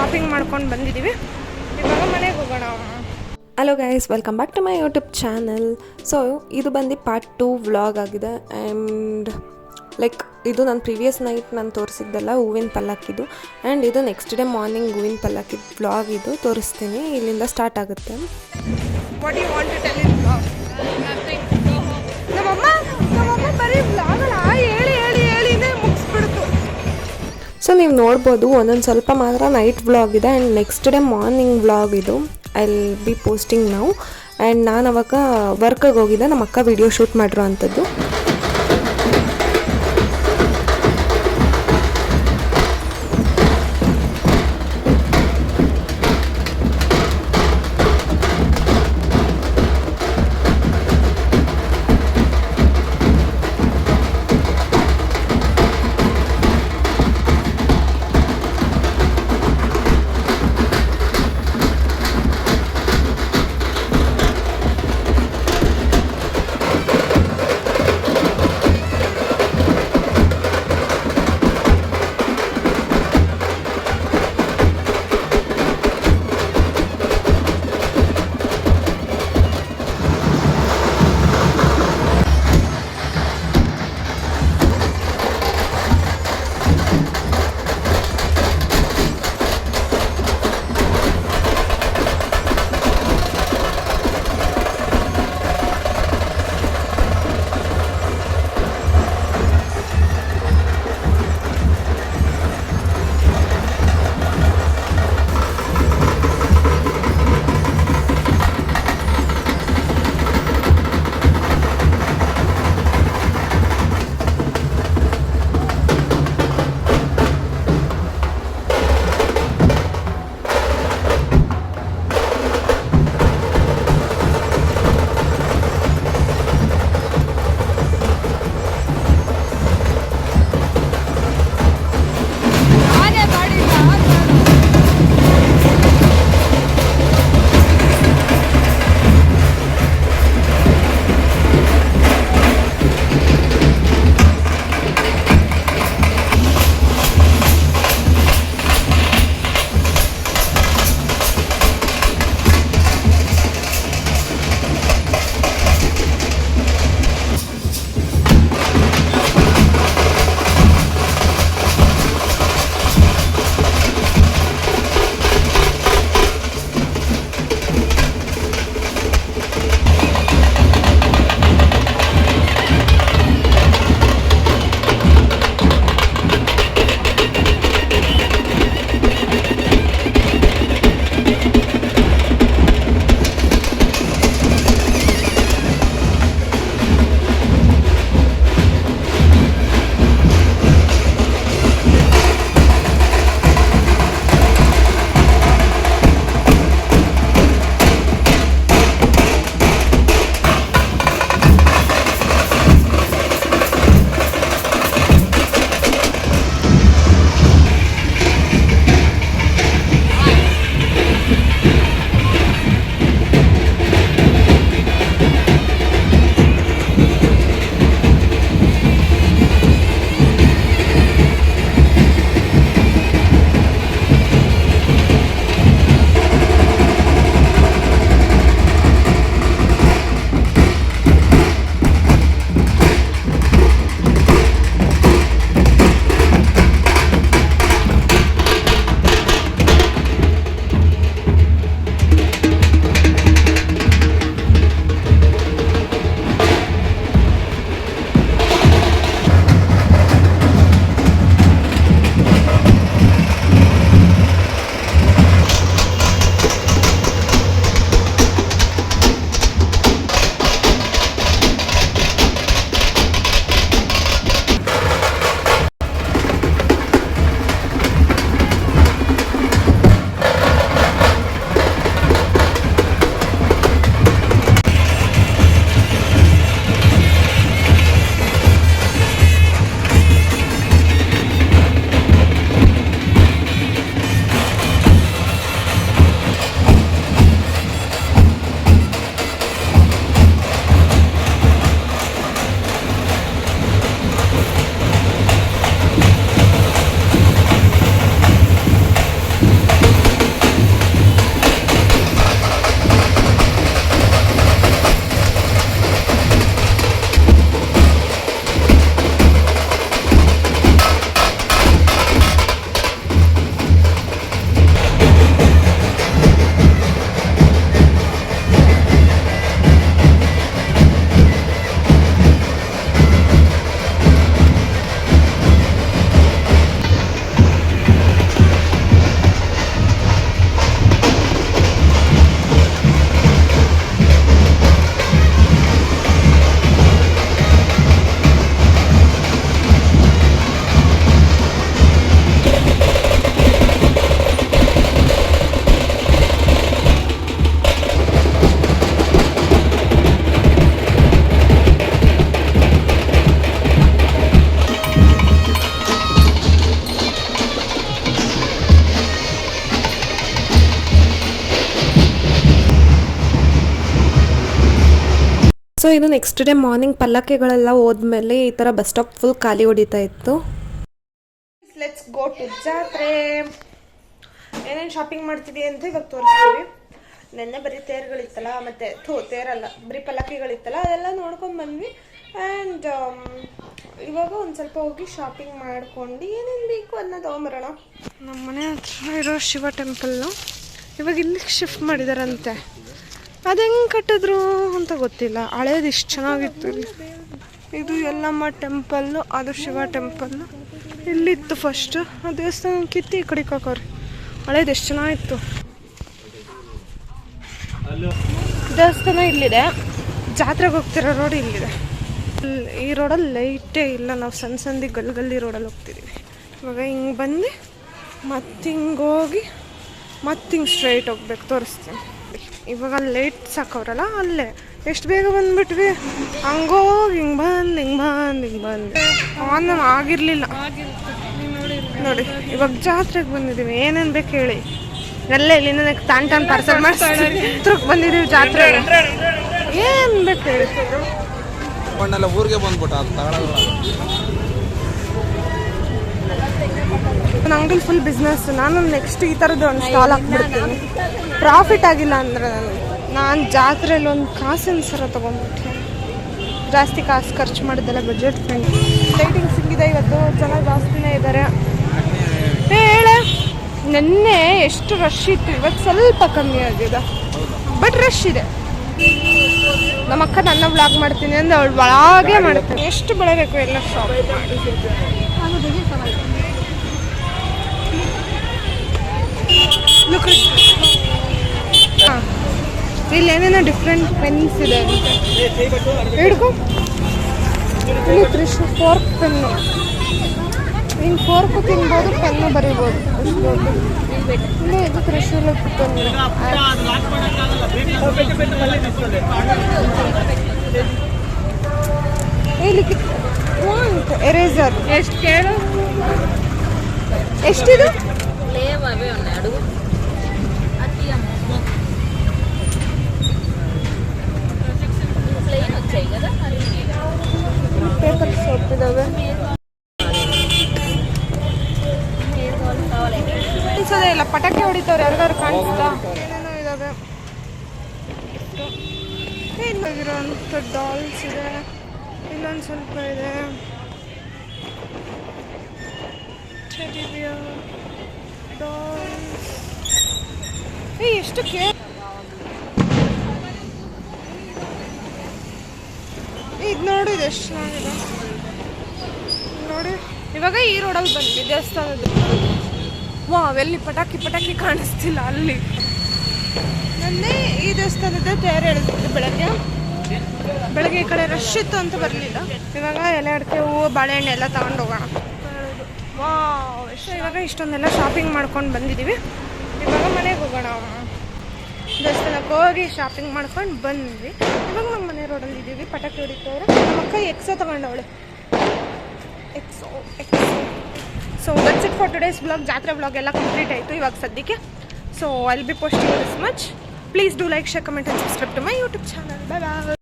Shopping ಮಾಡ್ಕೊಂಡು ಬಂದಿದ್ದೀವಿ. ಇವಾಗ ಮನೆಗೆ ಹೋಗೋಣ. Hello guys, welcome back to my YouTube channel. So ಇದು ಬಂದು ಪಾರ್ಟ್ 2 ವ್ಲಾಗ್ ಆಗಿದೆ. ಆ್ಯಂಡ್ ಲೈಕ್ ಇದು ನಾನು ಪ್ರೀವಿಯಸ್ ನೈಟ್ ನಾನು ತೋರಿಸಿದ್ದೆಲ್ಲ ಹೂವಿನ ಪಲ್ಲಕ್ಕಿದು. ಆ್ಯಂಡ್ ಇದು ನೆಕ್ಸ್ಟ್ ಡೇ ಮಾರ್ನಿಂಗ್ ಹೂವಿನ ಪಲ್ಲಕ್ಕಿದು ವ್ಲಾಗ್ ಇದು ತೋರಿಸ್ತೀನಿ. ಇಲ್ಲಿಂದ ಸ್ಟಾರ್ಟ್ ಆಗುತ್ತೆ. What you want to tell in vlog? ನಮ್ಮಮ್ಮ ಬರೀ ವ್ಲಾಗಲ್ಲ ಹೇಳಿನೇ ಮುಗಿಸ್ಬಿಡ್ತು. ಸೊ ನೀವು ನೋಡ್ಬೋದು ಒಂದೊಂದು ಸ್ವಲ್ಪ ಮಾತ್ರ ನೈಟ್ ವ್ಲಾಗ್ ಇದೆ and next day morning vlog ಇದು. ಐ ವಿಲ್ ಬಿ ಪೋಸ್ಟಿಂಗ್ ನಾವು. ಆ್ಯಂಡ್ ನಾನು ಅವಾಗ ವರ್ಕಿಗೆ ಹೋಗಿದ್ದೆ, ನಮ್ಮ ಅಕ್ಕ ವಿಡಿಯೋ ಶೂಟ್ ಮಾಡಿರೋ ಅಂಥದ್ದು. ಸೊ ಇದು ನೆಕ್ಸ್ಟ್ ಡೇ ಮಾರ್ನಿಂಗ್ ಪಲ್ಲಕ್ಕಿಗಳೆಲ್ಲ ಹೋದ್ಮೇಲೆ ಈ ಥರ ಬಸ್ ಸ್ಟಾಪ್ ಫುಲ್ ಖಾಲಿ ಹೊಡಿತಾ ಇತ್ತು. ಲೆಟ್ಸ್ ಗೋ ಟು ಜಾತ್ರೆ. ಏನೇನು ಶಾಪಿಂಗ್ ಮಾಡ್ತೀವಿ ಅಂತ ಇವಾಗ ತೋರಿಸ್ತೀವಿ. ನೆನ್ನೆ ಬರೀ ತೇರುಗಳಿತ್ತಲ್ಲ, ಮತ್ತೆ ತೇರಲ್ಲ ಬರೀ ಪಲ್ಲಕ್ಕಿಗಳಿತ್ತಲ್ಲ, ಅದೆಲ್ಲ ನೋಡ್ಕೊಂಡು ಬಂದ್ವಿ. ಆ್ಯಂಡ್ ಇವಾಗ ಒಂದು ಸ್ವಲ್ಪ ಹೋಗಿ ಶಾಪಿಂಗ್ ಮಾಡ್ಕೊಂಡು ಏನೇನು ಬೇಕು ಅದನ್ನ ತೊಗೊಂಬರೋಣ. ನಮ್ಮ ಮನೆ ಹತ್ರ ಇರೋ ಶಿವ ಟೆಂಪಲ್ನ ಇವಾಗ ಇಲ್ಲಿಗೆ ಶಿಫ್ಟ್ ಮಾಡಿದಾರಂತೆ. ಅದು ಹೆಂಗೆ ಕಟ್ಟಿದ್ರು ಅಂತ ಗೊತ್ತಿಲ್ಲ. ಹಳೇದು ಇಷ್ಟು ಚೆನ್ನಾಗಿತ್ತು ಇಲ್ಲಿ. ಇದು ಯಲ್ಲಮ್ಮ ಟೆಂಪಲ್ಲು, ಅದು ಶಿವ ಟೆಂಪಲ್ಲು. ಇಲ್ಲಿತ್ತು ಫಸ್ಟ್. ಆ ದೇವಸ್ಥಾನ ಕಿತ್ತಿ ಈ ಕಡೆ ಹಾಕೋರಿ. ಹಳೇದು ಎಷ್ಟು ಚೆನ್ನಾಗಿತ್ತು. ದೇವಸ್ಥಾನ ಇಲ್ಲಿದೆ, ಜಾತ್ರೆಗೆ ಹೋಗ್ತಿರೋ ರೋಡ್ ಇಲ್ಲಿದೆ. ಈ ರೋಡಲ್ಲಿ ಲೈಟೇ ಇಲ್ಲ. ನಾವು ಸಣ್ಣ ಗಲ್ಲಿ ರೋಡಲ್ಲಿ ಹೋಗ್ತಿದ್ದೀವಿ. ಇವಾಗ ಹಿಂಗೆ ಬಂದು ಮತ್ತೆ ಹಿಂಗೆ ಹೋಗಿ ಮತ್ತೆ ಹಿಂಗೆ ಸ್ಟ್ರೈಟ್ ಹೋಗ್ಬೇಕು. ತೋರಿಸ್ತೀನಿ. ಇವಾಗ ಲೈಟ್ಸ್ ಹಾಕವ್ರಲ್ಲ ಅಲ್ಲೇ ಎಷ್ಟು ಬೇಗ ಬಂದ್ಬಿಟ್ವಿ. ಹಂಗೋಗಿ ಹಿಂಗೆ ಬಂದು ಆನ್ ಆಗಿರಲಿಲ್ಲ ನೋಡಿ. ಇವಾಗ ಜಾತ್ರೆಗೆ ಬಂದಿದ್ದೀವಿ. ಏನೇನು ಬೇಕು ಹೇಳಿ. ಎಲ್ಲ ಇಲ್ಲಿಂದ ತಾನ್ ಪಾರ್ಸಲ್ ಮಾಡಿ ಬಂದಿದ್ದೀವಿ ಜಾತ್ರೆಗೆ. ಏನು ಬೇಕು ಹೇಳಿ. ಊರಿಗೆ ಬಂದ್ಬಿಟ್ಟು ನನ್ನ ಅಂಗಡಿ ಫುಲ್ ಬಿಸ್ನೆಸ್. ನಾನು ನೆಕ್ಸ್ಟ್ ಈ ಥರದ್ದು ಒಂದು ಸ್ಟಾಲ್ ಹಾಕ್ಬಿಡ್ತೀನಿ. ಪ್ರಾಫಿಟ್ ಆಗಿಲ್ಲ ಅಂದರೆ ನಾನು ಜಾತ್ರೆಯಲ್ಲಿ ಒಂದು ಕಾಸಿನ ಸರ ತೊಗೊಂಡ್ಬಿಟ್ಟೆ. ಜಾಸ್ತಿ ಕಾಸು ಖರ್ಚು ಮಾಡಿದ್ದೆಲ್ಲ ಬಜೆಟ್ ಫ್ರೆಂಡ್. ಲೈಟಿಂಗ್ ಸಿಕ್ಕಿದೆ ಇವತ್ತು. ಜನ ಜಾಸ್ತಿನೇ ಇದ್ದಾರೆ. ಹೇಳ ನೆನ್ನೆ ಎಷ್ಟು ರಶ್ ಇತ್ತು, ಇವತ್ತು ಸ್ವಲ್ಪ ಕಮ್ಮಿ ಆಗಿದೆ. ಬಟ್ ರಶ್ ಇದೆ. ನಮ್ಮ ಅಕ್ಕ ನನ್ನ ವ್ಲಾಗ್ ಮಾಡ್ತೀನಿ ಅಂದರೆ ಅವಳು ಒಳಗೆ ಮಾಡ್ತೀನಿ. ಎಷ್ಟು ಬೆಳಬೇಕು ಎಲ್ಲ ಶಾಪ್ ಹಾಂ. ಇಲ್ಲಿ ಏನೇನೋ ಡಿಫ್ರೆಂಟ್ ಪೆನ್ಸ್ ಇದೆ ಅಂತ ಹಿಡ್ಕೊ. ಇಲ್ಲಿ ತ್ರಿಶೂಲ್ ಫೋರ್ಕ್ ಪೆನ್ನು. ಹಿಂಗೆ ಫೋರ್ಕು ತಿನ್ಬೋದು, ಪೆನ್ನು ಬರೀಬೋದು. ಇಲ್ಲಿ ಇದು ತ್ರಿಶೂಲ ಪೆನ್ನು. ಇಲ್ಲಿ ಎರೇಸರ್ ಎಷ್ಟು ಕೇಳು. ఎస్టిది లేవు అవే ఉన్నాయి అడుగు ప్లేన్ వచ్చాయి కదా పేపర్ సోప్ ఇದಾವೆ. ಕಾಣಿಸೋದೇ ಇಲ್ಲ. ಪಟಾಕಿ ಹೊಡಿತವ್ರು. ಯಾರಿಗಾರು ಕಾಣಿಸ್ತಾ? ಏನೇನೋ ಇದಾವೆ. ಏನಾಗಿರೋಂಥ ಡಾಲ್ಸ್ ಇದೆ. ಇಲ್ಲೊಂದು ಸ್ವಲ್ಪ ಇದೆ. ಎಷ್ಟು ಇದು ನೋಡಿ, ಇದು ಎಷ್ಟು ಚೆನ್ನಾಗಿದೆ ನೋಡಿ. ಇವಾಗ ಈ ರೋಡಲ್ಲಿ ಬಂದ್ವಿ ದೇವಸ್ಥಾನದ. ಎಲ್ಲಿ ಪಟಾಕಿ ಕಾಣಿಸ್ತಿಲ್ಲ. ಅಲ್ಲಿ ನನ್ನೇ ಈ ದೇವಸ್ಥಾನದ ತಯಾರು ಹೇಳ್ತಿದ್ದು ಬೆಳಗ್ಗೆ ಈ ಕಡೆ ರಶ್ ಇತ್ತು ಅಂತ ಬರಲಿಲ್ಲ. ಇವಾಗ ಎಲೆ ಅಡಿಕೆ, ಹೂವು, ಬಾಳೆಹಣ್ಣು ಎಲ್ಲ ತಗೊಂಡು ಹೋಗೋಣ. ಇವಾಗ ಇಷ್ಟೊಂದೆಲ್ಲ ಶಾಪಿಂಗ್ ಮಾಡ್ಕೊಂಡು ಬಂದಿದ್ದೀವಿ. ಇವಾಗ ಮನೆಗೆ ಹೋಗೋಣ. ದೇವಸ್ಥಾನಕ್ಕೆ ಹೋಗಿ ಶಾಪಿಂಗ್ ಮಾಡ್ಕೊಂಡು ಬಂದ್ವಿ. ಇವಾಗ ನಮ್ಮ ಮನೆ ರೋಡಲ್ಲಿ ಇದ್ದೀವಿ. ಪಟಾಕಿ ಹೊಡಿತವ್ರೆ. ನಮ್ಮ ಅಕ್ಕ ಎಕ್ಸೋ ತಗೊಂಡವಳು. So that's it for today's blog. ಜಾತ್ರೆ ಬ್ಲಾಗ್ ಎಲ್ಲ ಕಂಪ್ಲೀಟ್ ಆಯಿತು ಇವಾಗ ಸದ್ಯಕ್ಕೆ. So I will be posting this much. Please do like, share, comment and subscribe to my YouTube channel. Bye bye.